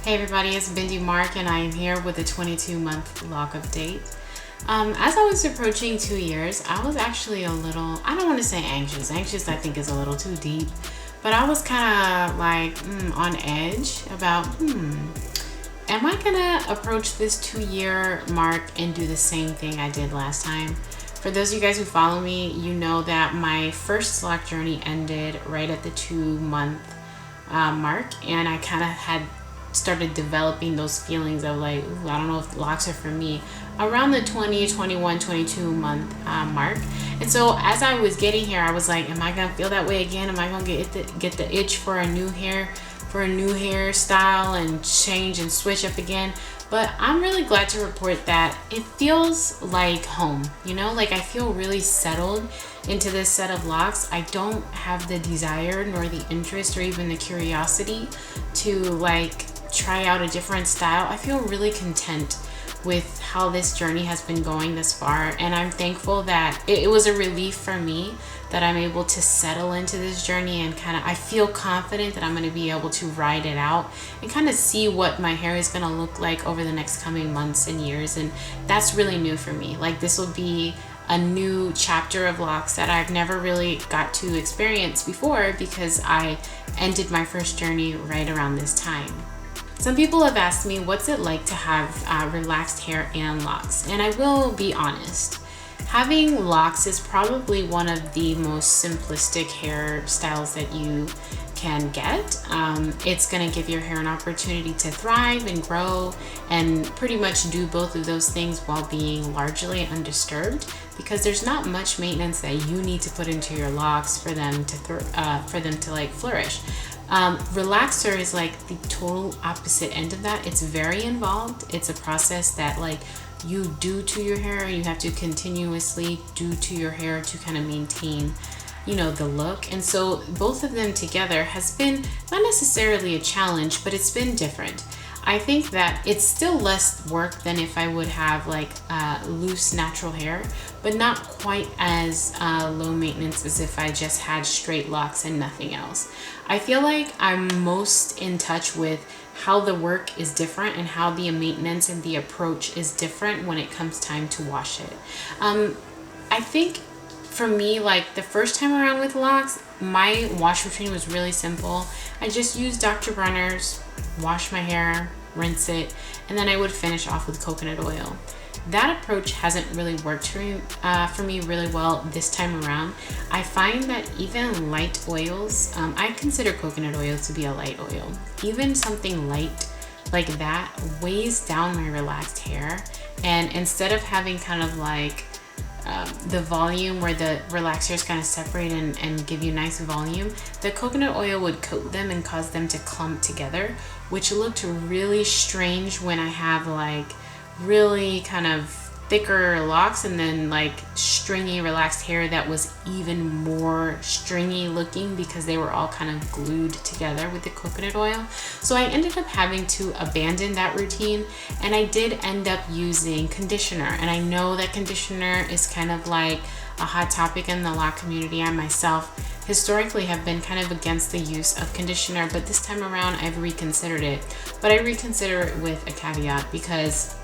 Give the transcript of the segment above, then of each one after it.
Hey everybody, it's Bindi Mark and I am here with a 22-month lock update. As I was approaching 2 years, I was actually a little, I don't want to say anxious. Anxious I think is a little too deep, but I was kind of like on edge about, am I gonna approach this 2-year mark and do the same thing I did last time? For those of you guys who follow me, you know that my first lock journey ended right at the 2-month mark, and I kind of had started developing those feelings of like, ooh, I don't know if locks are for me around the 20, 21, 22 month mark. And so as I was getting here, I was like, am I gonna feel that way again? Am I gonna get the itch for a new hairstyle and change and switch up again? But I'm really glad to report that it feels like home, you know, like I feel really settled into this set of locks. I don't have the desire nor the interest or even the curiosity to like try out a different style. I feel really content with how this journey has been going this far, and I'm thankful that it was a relief for me that I'm able to settle into this journey, and kind of I feel confident that I'm going to be able to ride it out and kind of see what my hair is going to look like over the next coming months and years. And that's really new for me. Like, this will be a new chapter of locks that I've never really got to experience before, because I ended my first journey right around this time. Some people have asked me, what's it like to have relaxed hair and locks? And I will be honest, having locks is probably one of the most simplistic hairstyles that you can get. It's gonna give your hair an opportunity to thrive and grow and pretty much do both of those things while being largely undisturbed, because there's not much maintenance that you need to put into your locks for them to like flourish. Relaxer is like the total opposite end of that. It's very involved. It's a process that like you do to your hair, and you have to continuously do to your hair to kind of maintain, you know, the look. And so both of them together has been not necessarily a challenge, but it's been different. I think that it's still less work than if I would have like loose natural hair, but not quite as low maintenance as if I just had straight locks and nothing else. I feel like I'm most in touch with how the work is different and how the maintenance and the approach is different when it comes time to wash it. I think for me, like the first time around with locks, my wash routine was really simple. I just used Dr. Bronner's, wash my hair, rinse it, and then I would finish off with coconut oil. That approach hasn't really worked for me really well this time around. I find that even light oils, I consider coconut oil to be a light oil. Even something light like that weighs down my relaxed hair, and instead of having kind of like the volume where the relaxers kind of separate and give you nice volume, the coconut oil would coat them and cause them to clump together, which looked really strange when I have like really kind of thicker locks and then like stringy relaxed hair that was even more stringy looking because they were all kind of glued together with the coconut oil. So I ended up having to abandon that routine, and I did end up using conditioner. And I know that conditioner is kind of like a hot topic in the lock community. I myself historically have been kind of against the use of conditioner, but this time around I've reconsidered it. But I reconsider it with a caveat, because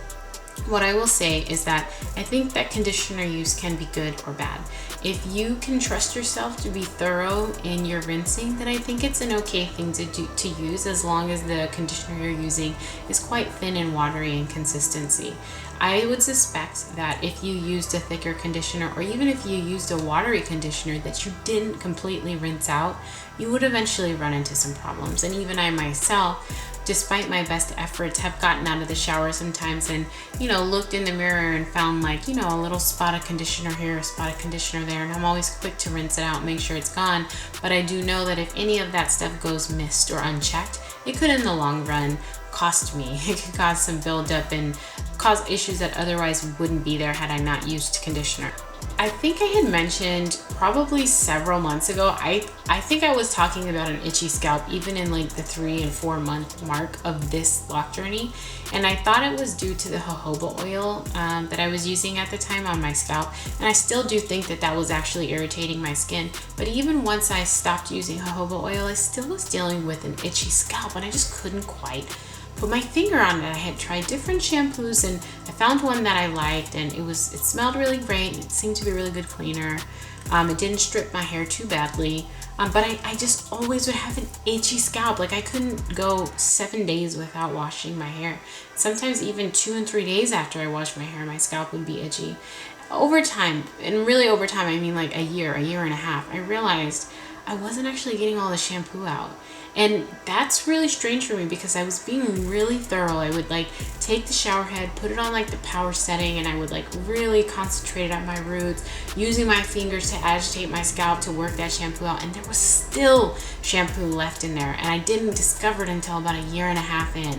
what I will say is that I think that conditioner use can be good or bad. If you can trust yourself to be thorough in your rinsing, then I think it's an okay thing to use, as long as the conditioner you're using is quite thin and watery in consistency. I would suspect that if you used a thicker conditioner, or even if you used a watery conditioner that you didn't completely rinse out, you would eventually run into some problems. And even I myself, despite my best efforts, have gotten out of the shower sometimes and, you know, looked in the mirror and found like, you know, a little spot of conditioner here, a spot of conditioner there, and I'm always quick to rinse it out and make sure it's gone. But I do know that if any of that stuff goes missed or unchecked, it could in the long run cost me. It could cause some buildup and cause issues that otherwise wouldn't be there had I not used conditioner. I think I had mentioned probably several months ago, I think I was talking about an itchy scalp even in like the 3 and 4 month mark of this lock journey, and I thought it was due to the jojoba oil that I was using at the time on my scalp, and I still do think that that was actually irritating my skin. But even once I stopped using jojoba oil, I still was dealing with an itchy scalp, and I just couldn't quite put my finger on it. I had tried different shampoos and I found one that I liked, and it smelled really great. It seemed to be a really good cleaner. It didn't strip my hair too badly. But I just always would have an itchy scalp. Like I couldn't go 7 days without washing my hair. Sometimes even 2 and 3 days after I washed my hair, my scalp would be itchy. Over time, and really over time, I mean like a year and a half, I realized I wasn't actually getting all the shampoo out. And that's really strange for me because I was being really thorough. I would like take the shower head, put it on like the power setting, and I would like really concentrate on my roots, using my fingers to agitate my scalp to work that shampoo out. And there was still shampoo left in there. And I didn't discover it until about a year and a half in.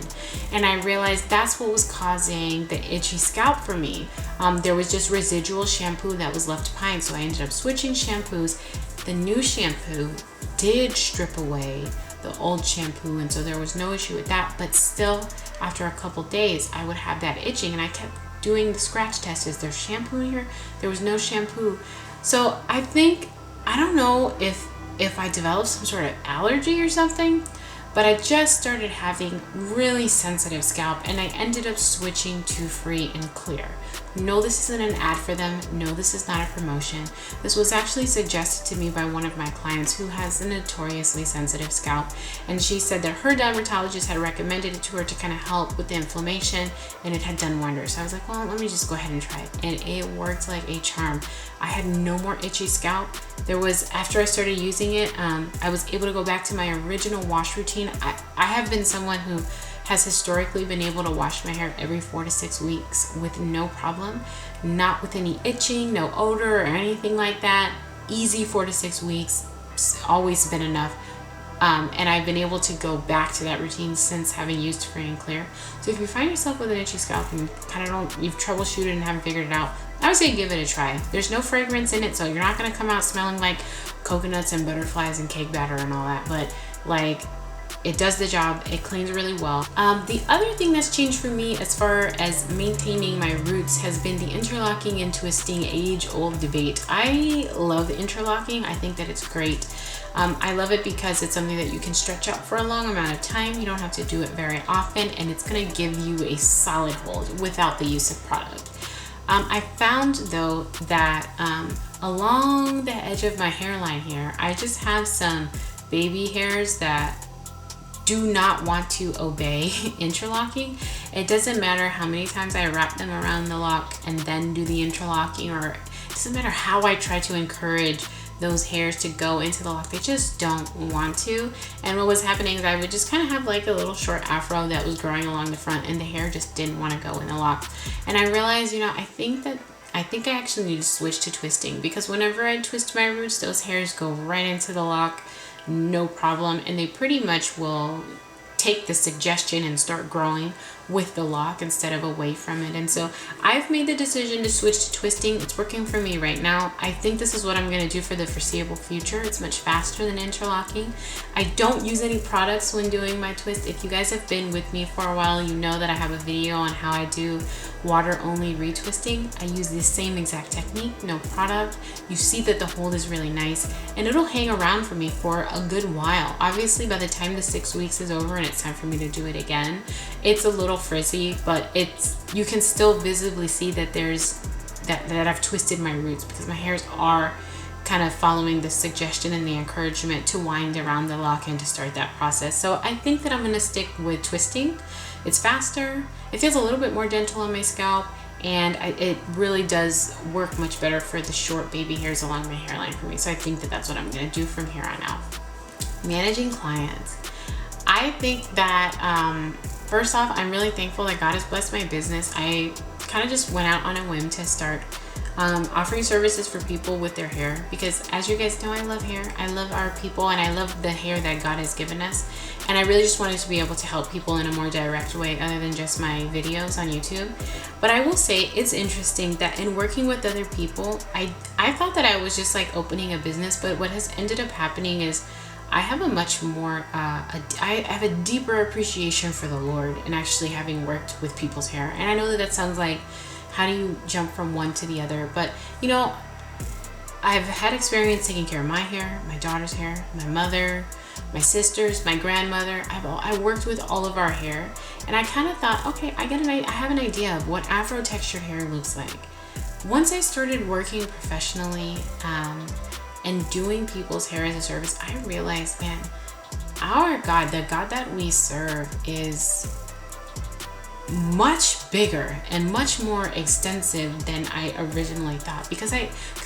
And I realized that's what was causing the itchy scalp for me. There was just residual shampoo that was left behind. So I ended up switching shampoos. The new shampoo did strip away the old shampoo, and so there was no issue with that. But still, after a couple days, I would have that itching, and I kept doing the scratch test. Is there shampoo in here? There was no shampoo. So I don't know if I developed some sort of allergy or something, but I just started having really sensitive scalp, and I ended up switching to Free and Clear. No, this isn't an ad for them. No, this is not a promotion. This was actually suggested to me by one of my clients who has a notoriously sensitive scalp. And she said that her dermatologist had recommended it to her to kind of help with the inflammation, and it had done wonders. So I was like, well, let me just go ahead and try it. And it worked like a charm. I had no more itchy scalp. After I started using it, I was able to go back to my original wash routine. I have been someone who has historically been able to wash my hair every 4 to 6 weeks with no problem, not with any itching, no odor or anything like that. Easy 4 to 6 weeks, always been enough. And I've been able to go back to that routine since having used Free and Clear. So if you find yourself with an itchy scalp and you've troubleshooted and haven't figured it out, I would say give it a try. There's no fragrance in it, so you're not gonna come out smelling like coconuts and butterflies and cake batter and all that, but like, it does the job. It cleans really well. The other thing that's changed for me as far as maintaining my roots has been the interlocking and twisting age-old debate. I love interlocking. I think that it's great. I love it because it's something that you can stretch out for a long amount of time. You don't have to do it very often, and it's gonna give you a solid hold without the use of product. I found though that along the edge of my hairline here, I just have some baby hairs that do not want to obey interlocking. It doesn't matter how many times I wrap them around the lock and then do the interlocking, or it doesn't matter how I try to encourage those hairs to go into the lock. They just don't want to. And what was happening is I would just kind of have like a little short afro that was growing along the front, and the hair just didn't want to go in the lock. And I realized, I think I actually need to switch to twisting, because whenever I twist my roots, those hairs go right into the lock, no problem, and they pretty much will take the suggestion and start growing with the lock instead of away from it. And so I've made the decision to switch to twisting. It's working for me right now. I think this is what I'm going to do for the foreseeable future. It's much faster than interlocking. I don't use any products when doing my twist. If you guys have been with me for a while, you know that I have a video on how I do water only retwisting. I use the same exact technique, no product. You see that the hold is really nice, and it'll hang around for me for a good while. Obviously, by the time the 6 weeks is over and it's time for me to do it again, it's a little frizzy, but you can still visibly see that that I've twisted my roots, because my hairs are kind of following the suggestion and the encouragement to wind around the lock and to start that process. So I think that I'm going to stick with twisting. It's faster, it feels a little bit more gentle on my scalp, and it really does work much better for the short baby hairs along my hairline for me. So I think that that's what I'm going to do from here on out. Managing clients. I think that first off, I'm really thankful that God has blessed my business. I kind of just went out on a whim to start offering services for people with their hair, because as you guys know, I love hair. I love our people, and I love the hair that God has given us. And I really just wanted to be able to help people in a more direct way other than just my videos on YouTube. But I will say it's interesting that in working with other people, I thought that I was just like opening a business, but what has ended up happening is I have a much more, I have a deeper appreciation for the Lord and actually having worked with people's hair. And I know that sounds like, how do you jump from one to the other? But I've had experience taking care of my hair, my daughter's hair, my mother, my sisters, my grandmother. I worked with all of our hair, and I kind of thought, okay, I have an idea of what Afro textured hair looks like. Once I started working professionally and doing people's hair as a service, I realized, man, our God, the God that we serve, is much bigger and much more extensive than I originally thought. Because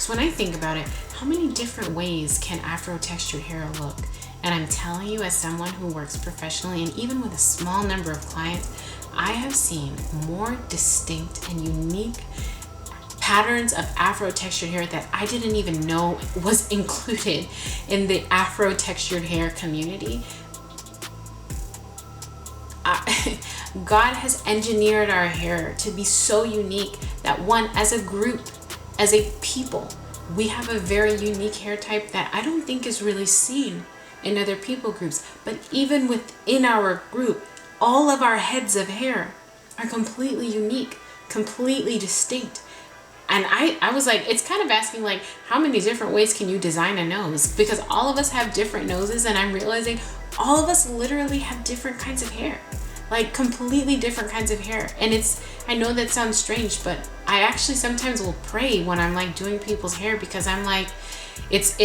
when I think about it, how many different ways can Afro textured hair look? And I'm telling you, as someone who works professionally and even with a small number of clients, I have seen more distinct and unique patterns of Afro textured hair that I didn't even know was included in the Afro textured hair community. God has engineered our hair to be so unique that, one, as a group, as a people, we have a very unique hair type that I don't think is really seen in other people groups. But even within our group, all of our heads of hair are completely unique, completely distinct. And I was like, it's kind of asking, like, how many different ways can you design a nose? Because all of us have different noses, and I'm realizing all of us literally have different kinds of hair, like completely different kinds of hair. And I know that sounds strange, but I actually sometimes will pray when I'm like doing people's hair, because I'm like, it's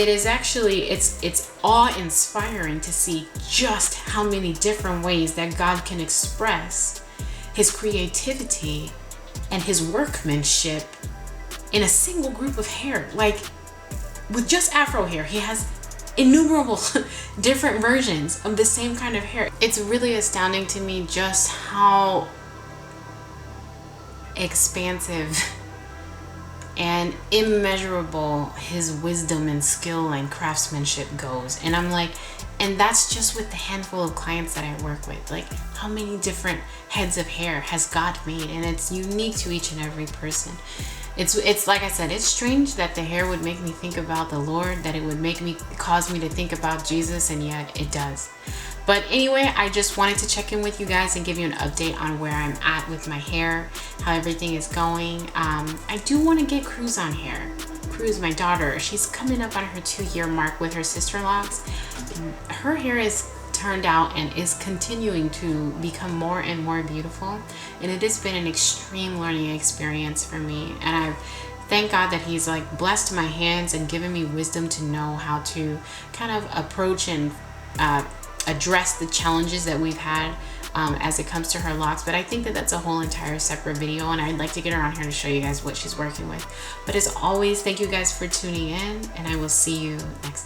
awe-inspiring to see just how many different ways that God can express his creativity and his workmanship in a single group of hair. Like, with just Afro hair, he has innumerable different versions of the same kind of hair. It's really astounding to me just how expansive and immeasurable his wisdom and skill and craftsmanship goes. And I'm like, and that's just with the handful of clients that I work with. Like, how many different heads of hair has God made? And it's unique to each and every person. It's like I said, it's strange that the hair would make me think about the Lord, that it would cause me to think about Jesus, and yet it does. But anyway, I just wanted to check in with you guys and give you an update on where I'm at with my hair, how everything is going. I do want to get Cruz on hair. Cruz, my daughter, she's coming up on her 2-year mark with her sister locks. Her hair is turned out and is continuing to become more and more beautiful, and it has been an extreme learning experience for me. And I thank God that he's like blessed my hands and given me wisdom to know how to kind of approach and address the challenges that we've had as it comes to her locks. But I think that that's a whole entire separate video, and I'd like to get her on here to show you guys what she's working with. But as always, thank you guys for tuning in, and I will see you next time.